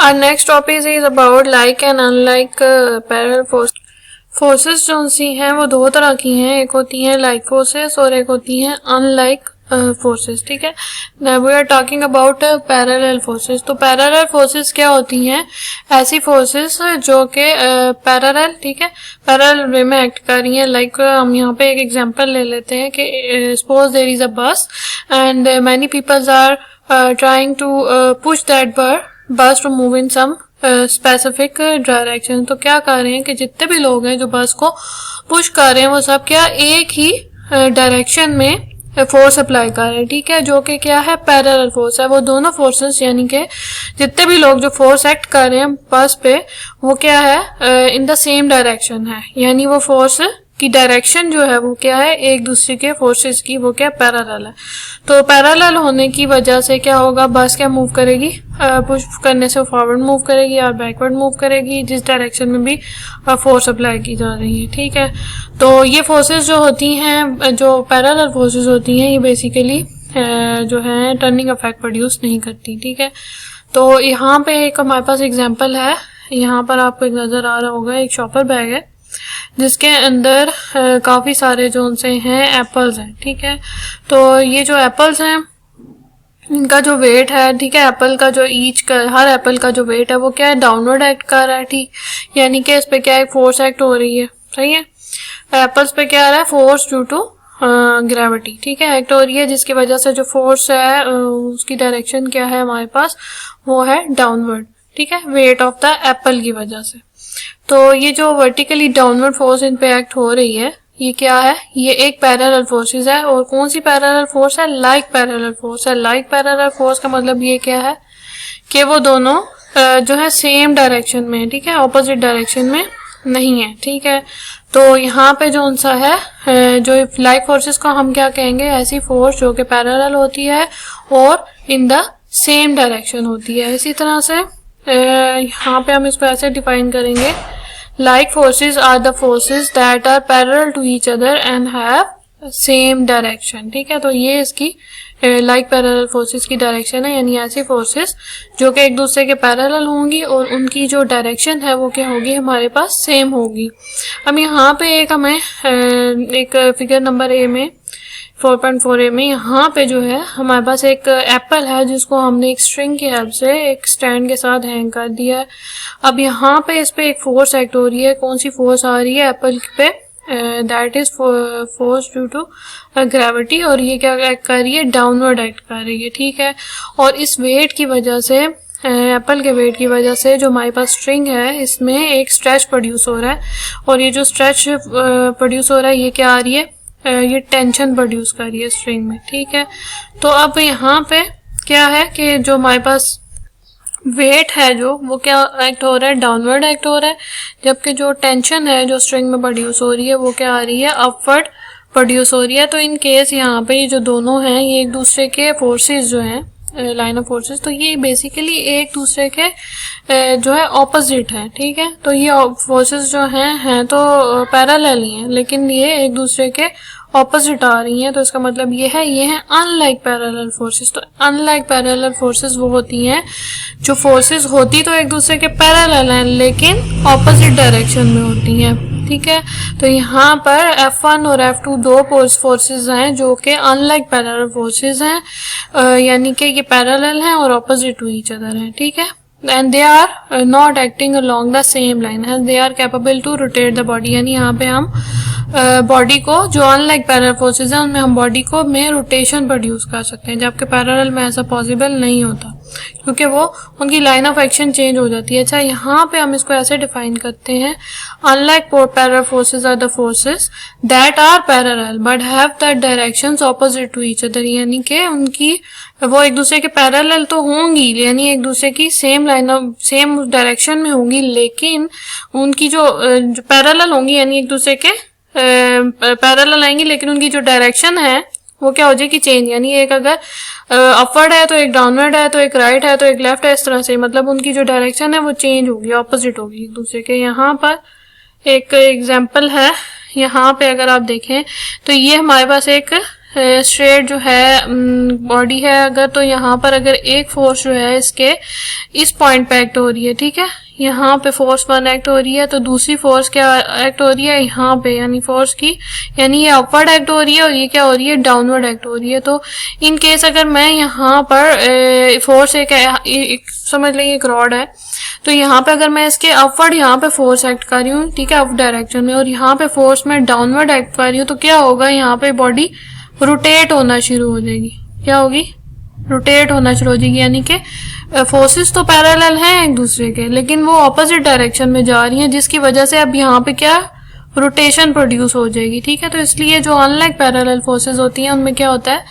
Our next topic is about like and unlike parallel force. Forces जो सी हैं वो दो तरह की हैं, एक होती हैं लाइक फोर्सेस और एक होती हैं अनलाइक फोर्सेस. ठीक है, we are talking about parallel forces. तो पैरेलल फोर्सेस क्या होती हैं? ऐसी फोर्सेस जो कि पैरेलल, ठीक है, पैरेलल वे में एक्ट कर रही हैं. लाइक हम यहाँ पे एक एग्जांपल ले लेते हैं कि suppose there is a bus and many peoples are trying to push that bus to move in some specific direction. तो क्या कर रहे हैं कि जितने भी लोग हैं जो बस को पुश कर रहे हैं वो सब क्या एक ही डायरेक्शन में फोर्स अप्लाई कर रहे हैं. ठीक है, जो कि क्या है? पैरेलल फोर्स है. वो दोनों फोर्सेस यानी कि जितने भी लोग जो फोर्स एक्ट कर रहे हैं बस पे वो क्या है? इन द सेम डायरेक्शन है, यानी वो फोर्स की डायरेक्शन जो है वो क्या है? एक दूसरे के फोर्सेस की वो क्या? पैरेलल है. तो पैरेलल होने की वजह से क्या होगा? बस क्या मूव करेगी? पुश करने से फॉरवर्ड मूव करेगी और बैकवर्ड मूव करेगी, जिस डायरेक्शन में भी फोर्स अप्लाई की जा रही है. ठीक है, तो ये फोर्सेस जो होती हैं, जो पैरेलल फोर्सेस होती हैं, ये बेसिकली जो है टर्निंग इफेक्ट प्रोड्यूस नहीं करती. ठीक है, तो यहाँ पे एक हमारे पास एग्जांपल है. यहाँ पर आपको एक नजर आ रहा होगा, एक शॉपर बैग है जिसके अंदर काफी सारे जो उनसे हैं एप्पल्स हैं. ठीक है, तो ये जो एप्पल्स हैं इनका जो वेट है, ठीक है, एप्पल का जो हर एप्पल का जो वेट है वो क्या है? डाउनवर्ड एक्ट कर रहा है. ठीक, यानी कि इस पे क्या है? फोर्स एक्ट हो रही है. सही है, एप्पल्स पे क्या आ रहा है? Force due to gravity. ठीक है, एक्ट हो रही है, जिसकी वजह से जो फोर्स है उसकी डायरेक्शन क्या है हमारे पास? वो है डाउनवर्ड. ठीक है, वेट ऑफ द एप्पल की वजह से. तो ये जो वर्टिकली डाउनवर्ड फोर्स इन पे एक्ट हो रही है, ये क्या है? ये एक पैरेलल फोर्सेस है. और कौन सी पैरेलल फोर्स है? लाइक पैरेलल फोर्स है. लाइक पैरेलल फोर्स का मतलब ये क्या है कि वो दोनों जो है सेम डायरेक्शन में है. ठीक है, ऑपोजिट डायरेक्शन में नहीं है. ठीक है, तो यहाँ पे जो उनसा है जो लाइक फोर्सेस को हम क्या कहेंगे? ऐसी फोर्स जो कि पैरेलल होती है और इन द सेम डायरेक्शन होती है. इसी तरह से यहाँ पे हम इसको ऐसे डिफाइन करेंगे, like forces are the forces that are parallel to each other and have same direction. ठीक है, तो ये इसकी like parallel forces की डायरेक्शन है, यानी ऐसी फोर्सेस जो कि एक दूसरे के पैरेलल होंगी और उनकी जो डायरेक्शन है वो क्या होगी? हमारे पास सेम होगी. अब यहाँ पे एक हमें एक फिगर नंबर ए में 4.4a में यहाँ पे जो है हमारे पास एक एप्पल है जिसको हमने एक स्ट्रिंग की हेल्प से एक स्टैंड के साथ हैंग कर दिया है. अब यहाँ पे इस पे एक फोर्स एक्ट हो रही है. कौन सी फोर्स आ रही है एप्पल पे? That is force due to gravity. और ये क्या एक्ट कर रही है? डाउनवर्ड एक्ट कर रही है. ठीक है, और इस वेट की वजह से, एप्पल के वेट की वजह से जो हमारे पास स्ट्रिंग है इसमें एक स्ट्रेच प्रोड्यूस हो रहा है. और ये जो स्ट्रेच प्रोड्यूस हो रहा है ये क्या आ रही है? ये टेंशन प्रोड्यूस कर रही है स्ट्रिंग में. ठीक है, तो अब यहाँ पे क्या है कि जो हमारे पास वेट है जो वो क्या एक्ट हो रहा है? डाउनवर्ड एक्ट हो रहा है, जबकि जो टेंशन है जो स्ट्रिंग में प्रोड्यूस हो रही है वो क्या आ रही है? अपवर्ड प्रोड्यूस हो रही है. तो इन केस यहाँ पे ये जो दोनों हैं ये एक दूसरे के फोर्सेस जो हैं, लाइन ऑफ फोर्सेस, तो ये बेसिकली एक दूसरे के जो है ऑपोजिट है. ठीक है, तो ये फोर्सेस जो हैं तो पैरेलल ही हैं, लेकिन ये एक दूसरे के ऑपोजिट आ रही हैं. तो इसका मतलब ये है अनलाइक पैरेलल फोर्सेस. तो अनलाइक पैरेलल फोर्सेस वो होती हैं जो फोर्सेस होती तो एक दूसरे के पैरेलल हैं लेकिन ऑपोजिट डायरेक्शन में होती हैं. ठीक है, तो यहाँ पर F1 और F2 दो फोर्सेस हैं जो कि अनलाइक पैरेलल फोर्सेस हैं, यानी कि ये पैरेलल हैं और ऑपोजिट टू ईच अदर हैं. ठीक है, and they are not acting along the same line as they are capable to rotate the body. यानी यहाँ पे हम बॉडी को, जो अनलाइक पैरेलल फोर्सेस हैं उनमें हम बॉडी को में रोटेशन प्रोड्यूस कर सकते हैं, जबकि पैरेलल में ऐसा पॉसिबल नहीं होता क्योंकि वो उनकी लाइन ऑफ एक्शन चेंज हो जाती है. अच्छा, यहाँ पे हम इसको ऐसे डिफाइन करते हैं, unlike parallel forces are the forces that are parallel but have the directions opposite to each other. यानी कि उनकी वो एक दूसरे के पैरेलल तो होंगी, यानी एक दूसरे की same line of same direction में होंगी, लेकिन उनकी जो पैरेलल होंगी यानी एक दूसरे के पैरेलल आएंगी, लेकिन उनकी जो डायरेक्शन है वो क्या हो जाएगी? चेंज. यानी एक अगर अपवर्ड है तो एक डाउनवर्ड है, तो एक राइट है तो एक लेफ्ट है, इस तरह से मतलब उनकी जो डायरेक्शन है वो चेंज होगी, ऑपोजिट होगी एक दूसरे के. यहाँ पर एक एग्जांपल है, यहाँ पे अगर आप देखें तो ये हमारे पास एक स्ट्रेट जो है बॉडी है अगर, तो यहाँ पर अगर एक फोर्स जो है इसके इस पॉइंट पे एक्ट हो रही है, ठीक है, यहाँ पे फोर्स 1 एक्ट हो रही है, तो दूसरी फोर्स क्या एक्ट हो रही है यहाँ पे, यानी फोर्स की, यानी ये अपवर्ड एक्ट हो रही है और ये क्या हो रही है, डाउनवर्ड एक्ट हो रही है। तो इन केस अगर मैं यहाँ पर फोर्स एक समझ लेंगे एक रॉड है, तो यहाँ पे अगर मैं इसके अपवर्ड यहाँ पे फोर्स एक्ट कर रही हूँ, ठीक है, अप डायरेक्शन में, और यहाँ पे फोर्स में डाउनवर्ड एक्ट कर रही हूँ, तो क्या होगा, यहाँ पे बॉडी रोटेट होना शुरू हो जाएगी। क्या होगी, रोटेट होना शुरू हो जाएगी, यानी कि फोर्सेस तो पैरेलल हैं एक दूसरे के, लेकिन वो ऑपोजिट डायरेक्शन में जा रही हैं, जिसकी वजह से अब यहाँ पे क्या रोटेशन प्रोड्यूस हो जाएगी, ठीक है। तो इसलिए जो अनलाइक पैरेलल फोर्सेस होती हैं उनमें क्या होता है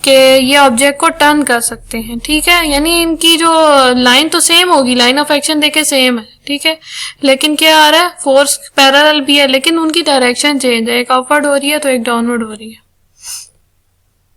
कि ये ऑब्जेक्ट को टर्न कर सकते हैं, ठीक है, यानी इनकी जो लाइन तो सेम होगी, लाइन ऑफ एक्शन देखे सेम है, ठीक है, लेकिन क्या आ रहा है, फोर्स पैरेलल भी है लेकिन उनकी डायरेक्शन चेंज है, एक अपवर्ड हो रही है तो एक डाउनवर्ड हो रही है।